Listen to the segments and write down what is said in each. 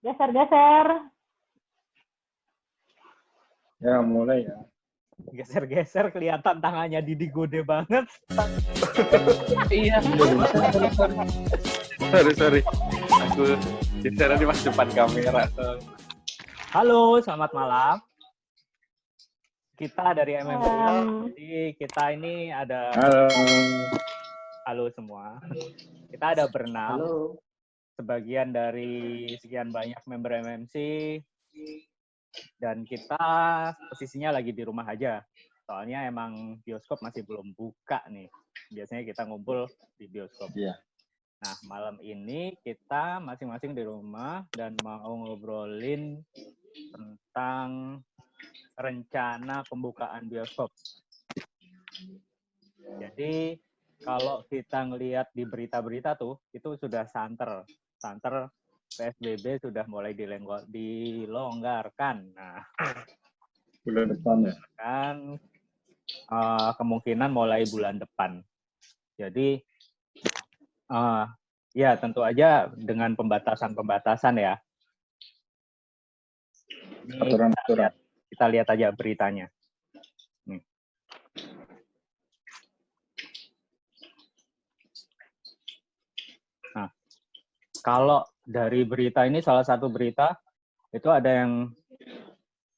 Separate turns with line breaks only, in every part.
Geser-geser.
Ya, mulai ya.
Geser-geser kelihatan tangannya Didi gede banget.
Iya. Sorry. Aku geser di mas depan kamera.
Halo, selamat malam. Kita dari MMC. Jadi kita ini ada halo semua. Kita ada berenam.
Halo.
Sebagian dari sekian banyak member MMC. Dan kita posisinya lagi di rumah aja. Soalnya emang bioskop masih belum buka nih. Biasanya kita ngumpul di bioskop.
Iya.
Nah, malam ini kita masing-masing di rumah dan mau ngobrolin tentang rencana pembukaan bioskop. Jadi, kalau kita ngelihat di berita-berita tuh, itu sudah santer. PSBB sudah mulai dilonggarkan. Nah,
Bulan depan ya?
Kan kemungkinan mulai bulan depan. Jadi, ya tentu aja dengan pembatasan ya.
Aturan.
Kita lihat aja beritanya. Nih. Nah, kalau dari berita ini, salah satu berita, itu ada yang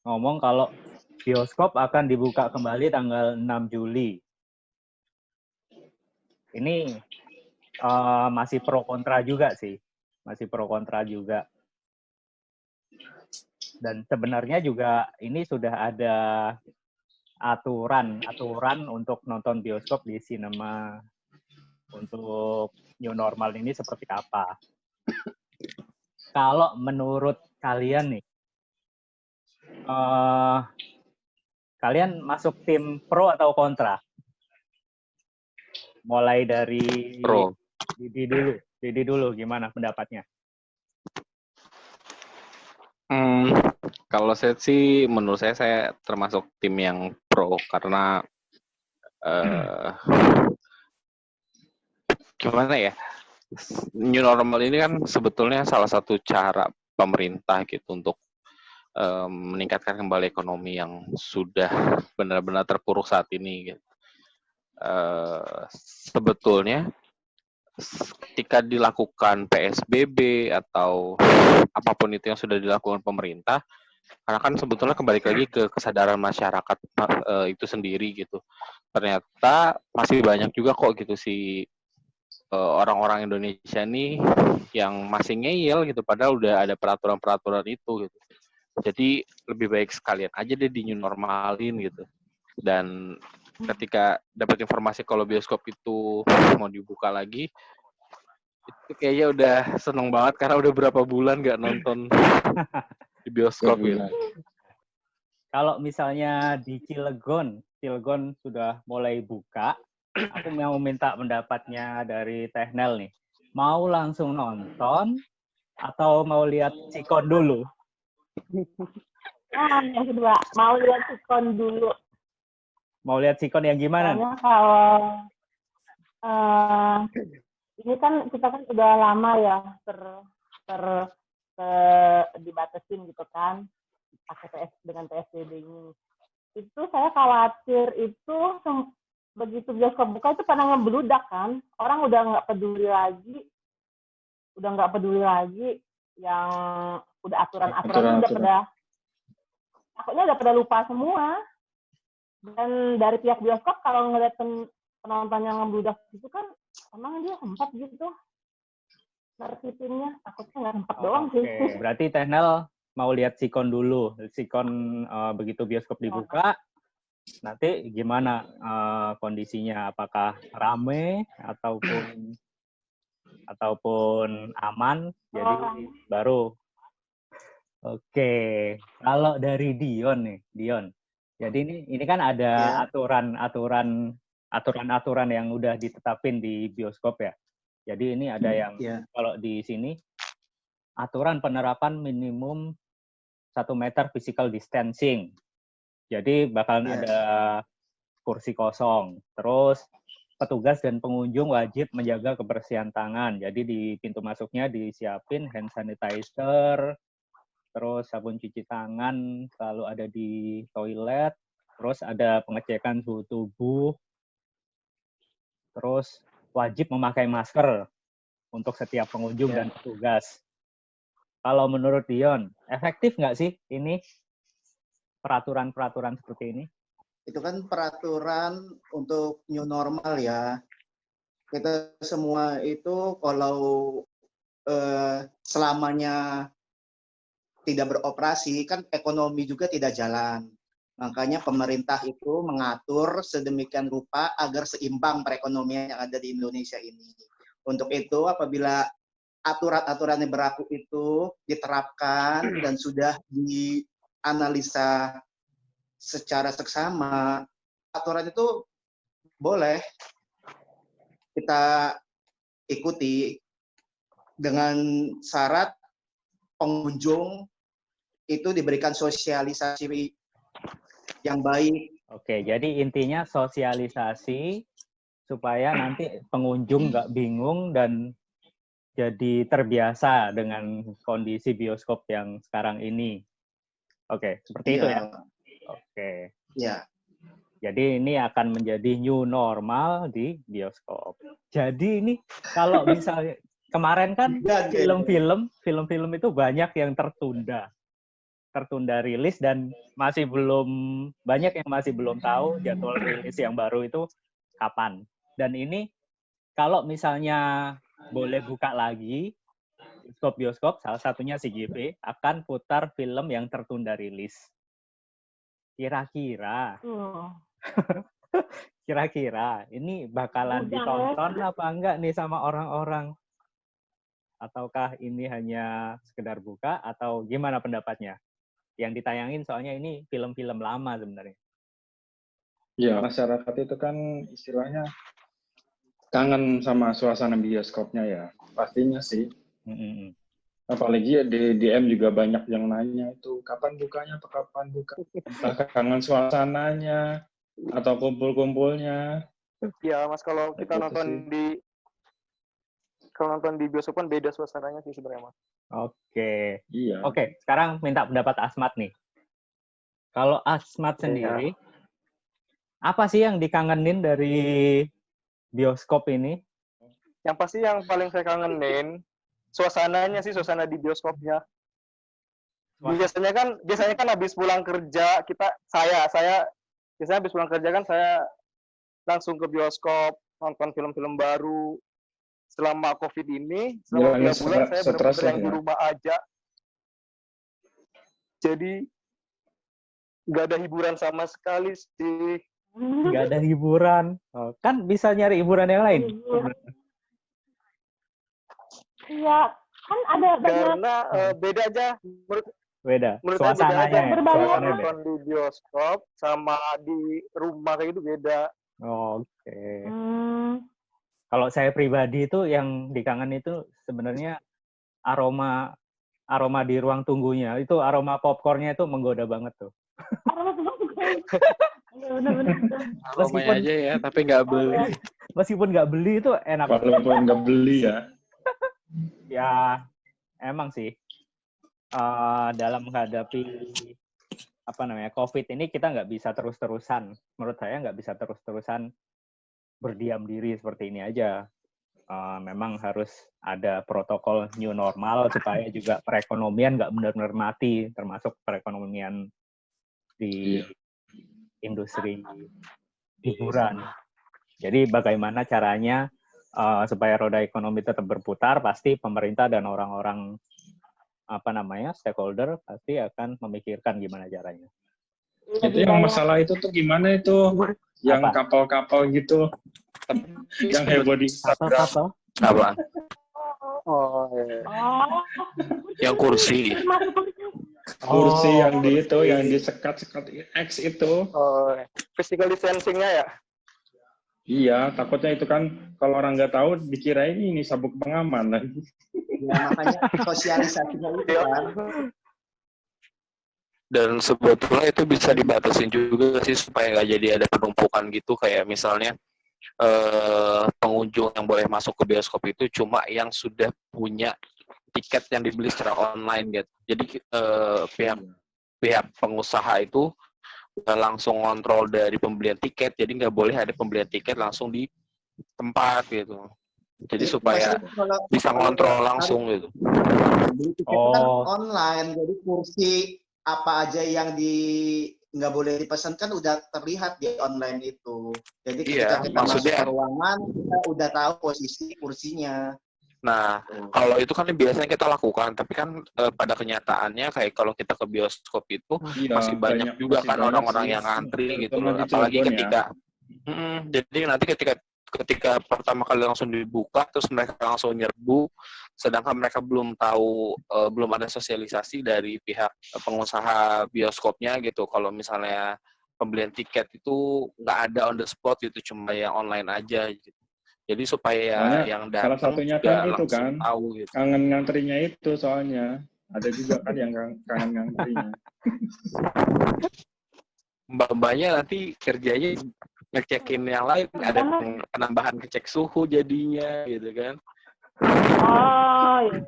ngomong kalau bioskop akan dibuka kembali tanggal 6 Juli. Ini masih pro kontra juga sih. Masih pro kontra juga. Dan sebenarnya juga ini sudah ada aturan untuk nonton bioskop di sinema untuk new normal ini seperti apa. Kalau menurut kalian nih, kalian masuk tim pro atau kontra? Mulai dari
Pro.
Didi dulu gimana pendapatnya?
Kalau saya sih, menurut saya termasuk tim yang pro karena gimana ya, new normal ini kan sebetulnya salah satu cara pemerintah gitu untuk meningkatkan kembali ekonomi yang sudah benar-benar terpuruk saat ini. Gitu. Sebetulnya ketika dilakukan PSBB atau apapun itu yang sudah dilakukan pemerintah, karena kan sebetulnya kembali lagi ke kesadaran masyarakat itu sendiri gitu. Ternyata masih banyak juga kok gitu si orang-orang Indonesia nih yang masih ngeyel gitu, padahal udah ada peraturan-peraturan itu gitu. Jadi lebih baik sekalian aja deh di new normalin gitu. Dan ketika dapat informasi kalau bioskop itu mau dibuka lagi, itu kayaknya udah seneng banget karena udah berapa bulan nggak nonton di bioskop gitu.
Kalau misalnya di Cilegon sudah mulai buka, aku mau minta pendapatnya dari Tehnel nih. Mau langsung nonton atau mau lihat Sikon dulu?
Yang kedua, mau lihat Sikon dulu.
Mau lihat Sikon yang gimana?
Soalnya kalau ini kan kita kan udah lama ya dibatasin gitu kan pakai dengan PSBB ini. Itu saya khawatir itu begitu bioskop buka itu pada ngebludak kan, orang udah nggak peduli lagi yang udah aturan udah pada takutnya udah pada lupa semua. Dan dari pihak bioskop kalau ngeliat penonton yang ngebludak itu kan emang dia sempat gitu nertipinnya, takutnya nggak sempat doang sih.
Berarti Tehnel mau lihat Sikon dulu. Sikon begitu bioskop dibuka, nanti gimana kondisinya? Apakah rame ataupun aman? Jadi baru. Oke. Kalau dari Dion nih, Dion. Jadi ini kan ada aturan yang udah ditetapin di bioskop ya. Jadi ini ada yang kalau di sini aturan penerapan minimum 1 meter physical distancing. Jadi bakalan ada kursi kosong. Terus petugas dan pengunjung wajib menjaga kebersihan tangan. Jadi di pintu masuknya disiapin hand sanitizer, terus sabun cuci tangan selalu ada di toilet, terus ada pengecekan suhu tubuh, terus wajib memakai masker untuk setiap pengunjung dan petugas. Kalau menurut Dion, efektif nggak sih ini peraturan-peraturan seperti ini?
Itu kan peraturan untuk new normal ya. Kita semua itu kalau selamanya tidak beroperasi, kan ekonomi juga tidak jalan. Makanya pemerintah itu mengatur sedemikian rupa agar seimbang perekonomian yang ada di Indonesia ini. Untuk itu, apabila aturan-aturan yang berlaku itu diterapkan dan sudah dianalisa secara seksama, aturan itu boleh kita ikuti dengan syarat pengunjung itu diberikan sosialisasi yang baik.
Oke, jadi intinya sosialisasi supaya nanti pengunjung nggak bingung dan jadi terbiasa dengan kondisi bioskop yang sekarang ini. Oke, seperti itu ya? Oke.
Ya.
Jadi ini akan menjadi new normal di bioskop. Jadi ini kalau misalnya kemarin kan film-film itu banyak yang tertunda rilis dan masih belum banyak yang masih belum tahu jadwal rilis yang baru itu kapan. Dan ini kalau misalnya boleh buka lagi bioskop salah satunya CGV akan putar film yang tertunda rilis. Kira-kira ini bakalan ditonton apa enggak nih sama orang-orang? Ataukah ini hanya sekedar buka atau gimana pendapatnya? Yang ditayangin soalnya ini film-film lama sebenarnya.
Ya, masyarakat itu kan istilahnya kangen sama suasana bioskopnya ya. Pastinya sih. Apalagi di DM juga banyak yang nanya itu kapan bukanya atau kapan buka. Entah kangen suasananya atau kumpul-kumpulnya.
Ya, Mas, kalau kita nonton di bioskop kan beda suasananya sih sebenarnya, Mas.
Oke.
Iya.
Oke, sekarang minta pendapat Asmat nih. Kalau Asmat sendiri, apa sih yang dikangenin dari bioskop ini?
Yang pasti yang paling saya kangenin suasananya sih, suasana di bioskopnya. Biasanya kan habis pulang kerja saya biasanya habis pulang kerja kan saya langsung ke bioskop nonton film-film baru. Selama COVID ini, selama 3 bulan saya benar-benar yang di rumah aja. Jadi nggak ada hiburan sama sekali sih.
Nggak ada hiburan. Oh, kan bisa nyari hiburan yang lain.
Iya, kan ada banyak.
Karena beda aja.
Beda.
Menurut
Suasananya
saya beda aja.
Suasananya
Nonton di bioskop sama di rumah kayak gitu beda.
Oke. Kalau saya pribadi itu yang dikangen itu sebenarnya aroma di ruang tunggunya. Itu aroma popcornnya itu menggoda banget tuh.
Bener-bener.
Aromanya aja ya, tapi nggak beli.
Meskipun nggak beli itu enak.
Walaupun nggak beli ya.
Ya, emang sih. Dalam menghadapi COVID ini kita nggak bisa terus-terusan. Menurut saya nggak bisa terus-terusan berdiam diri seperti ini aja. Memang harus ada protokol new normal supaya juga perekonomian nggak benar-benar mati, termasuk perekonomian di industri hiburan. Jadi bagaimana caranya supaya roda ekonomi tetap berputar, pasti pemerintah dan orang-orang stakeholder pasti akan memikirkan gimana caranya.
Itu yang masalah itu tuh gimana itu? Yang kapal-kapal gitu. Yang heboh di Instagram.
Apa?
Oh, iya.
Yang kursi.
Kursi yang di itu, yang disekat-sekat X itu.
Oh, physical distancing-nya ya?
Iya, takutnya itu kan kalau orang nggak tahu dikira ini sabuk pengaman.
Ya, makanya sosialisasinya itu kan.
Dan sebetulnya itu bisa dibatasin juga sih supaya nggak jadi ada penumpukan gitu, kayak misalnya pengunjung yang boleh masuk ke bioskop itu cuma yang sudah punya tiket yang dibeli secara online gitu. Jadi pihak pengusaha itu langsung kontrol dari pembelian tiket, jadi nggak boleh ada pembelian tiket langsung di tempat gitu. Jadi supaya bisa ngontrol langsung gitu.
Beli tiket kan online, jadi kursi apa aja yang nggak boleh dipesan kan udah terlihat di online itu. Jadi ketika kita masuk ke ruangan, kita udah tahu posisi kursinya.
Nah, kalau itu kan biasanya kita lakukan, tapi kan pada kenyataannya kayak kalau kita ke bioskop itu masih banyak juga kan orang-orang yang ngantri gitu loh. Apalagi ketika jadi nanti ketika pertama kali langsung dibuka terus mereka langsung nyerbu, sedangkan mereka belum tahu, belum ada sosialisasi dari pihak pengusaha bioskopnya gitu. Kalau misalnya pembelian tiket itu nggak ada on the spot gitu, cuma yang online aja gitu. Jadi supaya
soalnya
yang datang
salah satunya kan itu kan
tahu gitu.
Kangen ngantrinya itu, soalnya ada juga kan yang kangen ngantrinya.
Mbak-mbaknya nanti kerjanya ngecekin yang lain, ada penambahan ngecek suhu jadinya gitu kan.
Oh, iya.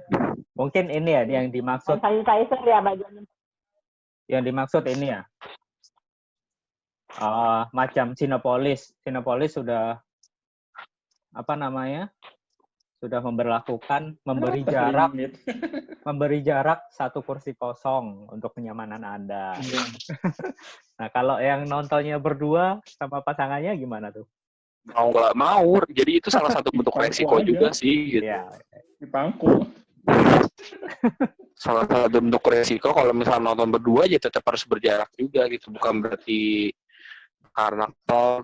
Mungkin ini ya yang dimaksud.
Sanitizer ya bagian.
Yang dimaksud ini ya. Macam Cinepolis. Cinepolis sudah sudah memberlakukan memberi jarak 1 kursi kosong untuk kenyamanan Anda. Nah, kalau yang nontonnya berdua sama pasangannya gimana tuh?
Mau nggak mau, jadi itu salah satu bentuk resiko juga sih gitu.
Ya.
Dipangku.
Salah satu bentuk resiko kalau misalnya nonton berdua ya tetap harus berjarak juga gitu, bukan berarti karena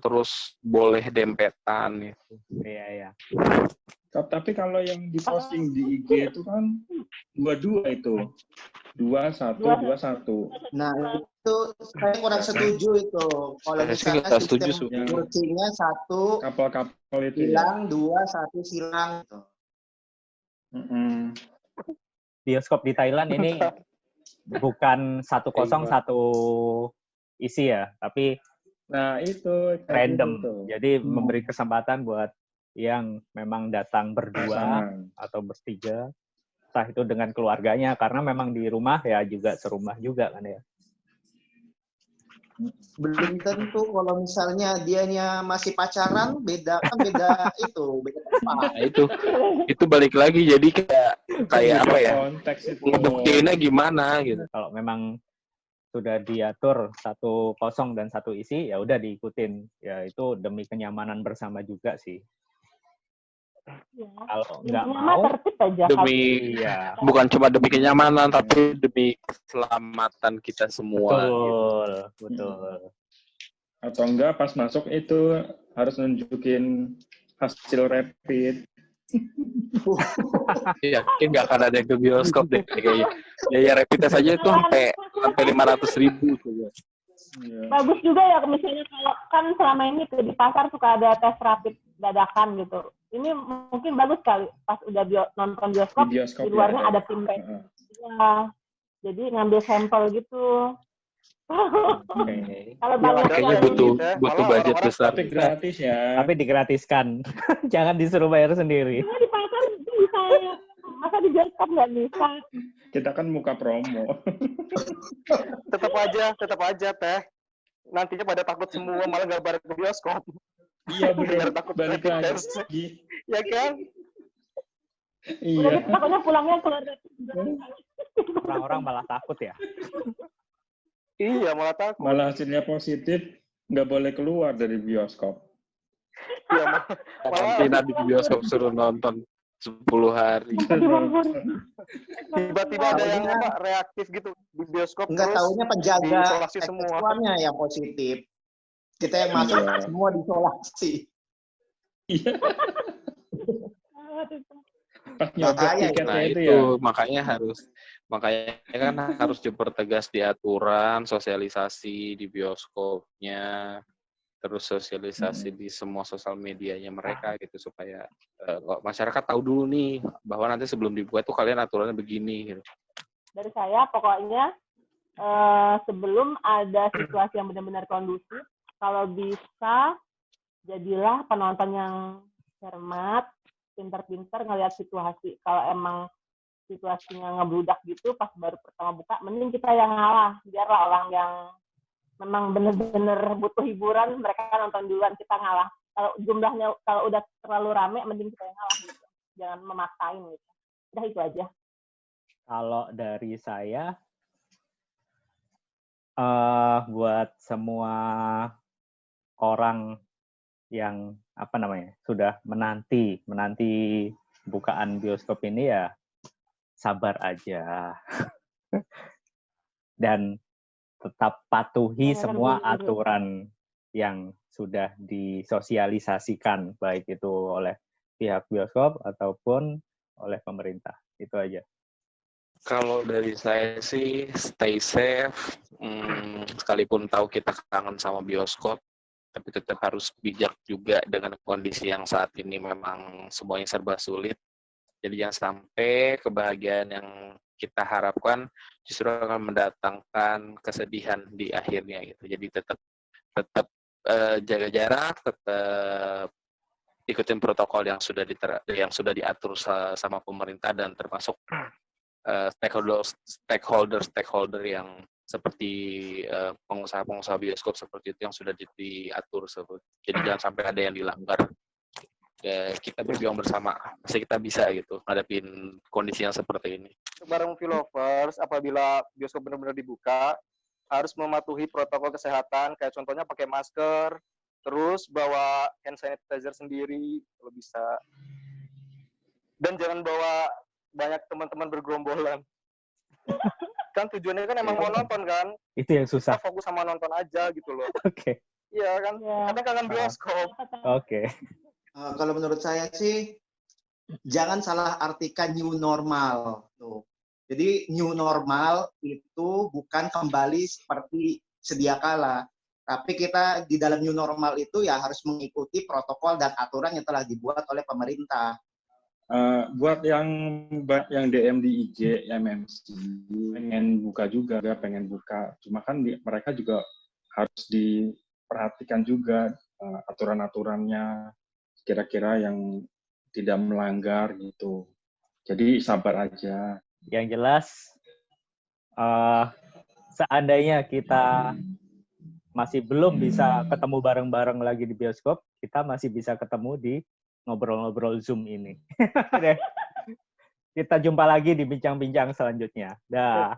terus boleh dempetan gitu.
Iya.
Tapi kalau yang diposting di IG itu kan 2-2 itu. 2-1.
Nah, itu saya kurang setuju itu. Kalau misalnya sistem kursinya 1
kapal itu
hilang, 2, 1 silang gitu.
Bioskop di Thailand ini bukan 1 kosong 1 isi ya, tapi
itu
random.
Itu.
Jadi memberi kesempatan buat yang memang datang berdua atau bertiga, entah itu dengan keluarganya, karena memang di rumah ya juga serumah juga kan ya.
Belum tentu kalau misalnya dianya masih pacaran, beda itu.
Nah, itu balik lagi, jadi kayak apa ya? Ngebuktiinnya gimana gitu.
Kalau memang sudah diatur 1 kosong dan 1 isi, ya udah diikutin. Ya itu demi kenyamanan bersama juga sih. Ya. Kalau nggak mau,
bukan cuma demi kenyamanan, tapi demi keselamatan kita semua.
Betul.
Atau enggak pas masuk itu harus nunjukin hasil rapid.
Yakin nggak akan ada yang ke bioskop deh kayaknya. Ya rapid test aja itu sampai 500.000 tuh.
Bagus juga ya misalnya kalau kan selama ini di pasar suka ada tes rapid dadakan gitu. Ini mungkin bagus kali pas udah nonton bioskop di luarnya ada tim rapid. Jadi ngambil sampel gitu. Kalau
kayaknya butuh budget besar.
Tapi gratis ya.
Tapi digratiskan. Jangan disuruh bayar sendiri.
Di pasar bisa. Masa di bioskop nggak bisa?
Kita kan muka promo.
Tetap aja teh. Nantinya pada takut semua, malah nggak balik ke bioskop.
Iya benar.
Takut
balik lagi.
Ya kan?
Iya.
Takutnya pulangnya keluar.
Orang-orang malah takut ya.
Iya, malah takut.
Malah hasilnya positif, nggak boleh keluar dari bioskop.
Iya,
karantina di bioskop suruh nonton 10 hari.
Tiba-tiba ada yang reaktif gitu di bioskop.
Nggak taunya penjaga
semuanya
yang positif. Kita yang masuk semua diisolasi.
Iya.
Makanya kan harus dipertegas di aturan, sosialisasi di bioskopnya, terus sosialisasi di semua sosial medianya mereka gitu supaya masyarakat tahu dulu nih bahwa nanti sebelum dibuka itu kalian aturannya begini gitu.
Dari saya pokoknya sebelum ada situasi yang benar-benar kondusif, kalau bisa jadilah penonton yang cermat, pintar-pintar ngelihat situasi. Kalau emang situasinya ngebludak gitu, pas baru pertama buka, mending kita yang ngalah. Biarlah orang yang memang bener-bener butuh hiburan, mereka nonton duluan, kita ngalah. Kalau jumlahnya, kalau udah terlalu rame, mending kita yang ngalah gitu. Jangan memaksain gitu. Udah itu aja.
Kalau dari saya, buat semua orang yang sudah menanti bukaan bioskop ini, ya sabar aja dan tetap patuhi semua aturan yang sudah disosialisasikan, baik itu oleh pihak bioskop ataupun oleh pemerintah. Itu aja.
Kalau dari saya sih stay safe, sekalipun tahu kita kangen sama bioskop, tapi tetap harus bijak juga dengan kondisi yang saat ini memang semuanya serba sulit. Jadi jangan sampai kebahagiaan yang kita harapkan justru akan mendatangkan kesedihan di akhirnya gitu. Jadi tetap jaga jarak, tetap ikutin protokol yang sudah diatur sama pemerintah dan termasuk stakeholder yang seperti pengusaha bioskop seperti itu yang sudah diatur. Jadi jangan sampai ada yang dilanggar. Kita berjuang bersama, pasti kita bisa gitu ngadepin kondisi yang seperti ini.
Bareng movie lovers, apabila bioskop benar-benar dibuka, harus mematuhi protokol kesehatan, kayak contohnya pakai masker, terus bawa hand sanitizer sendiri kalau bisa, dan jangan bawa banyak teman-teman bergerombolan. Kan tujuannya kan emang mau nonton kan?
Itu yang susah.
Kita fokus sama nonton aja gitu loh.
Oke.
Iya kan? Kadang kangen bioskop.
Oke.
Kalau menurut saya sih, jangan salah artikan new normal. Tuh. Jadi new normal itu bukan kembali seperti sedia kala. Tapi kita di dalam new normal itu ya harus mengikuti protokol dan aturan yang telah dibuat oleh pemerintah.
Buat yang DM di IG, MMC, pengen buka juga, pengen buka. Cuma kan mereka juga harus diperhatikan juga aturan-aturannya, kira-kira yang tidak melanggar gitu. Jadi sabar aja.
Yang jelas, seandainya kita masih belum bisa ketemu bareng-bareng lagi di bioskop, kita masih bisa ketemu di ngobrol-ngobrol Zoom ini. Kita jumpa lagi di bincang-bincang selanjutnya. Dah.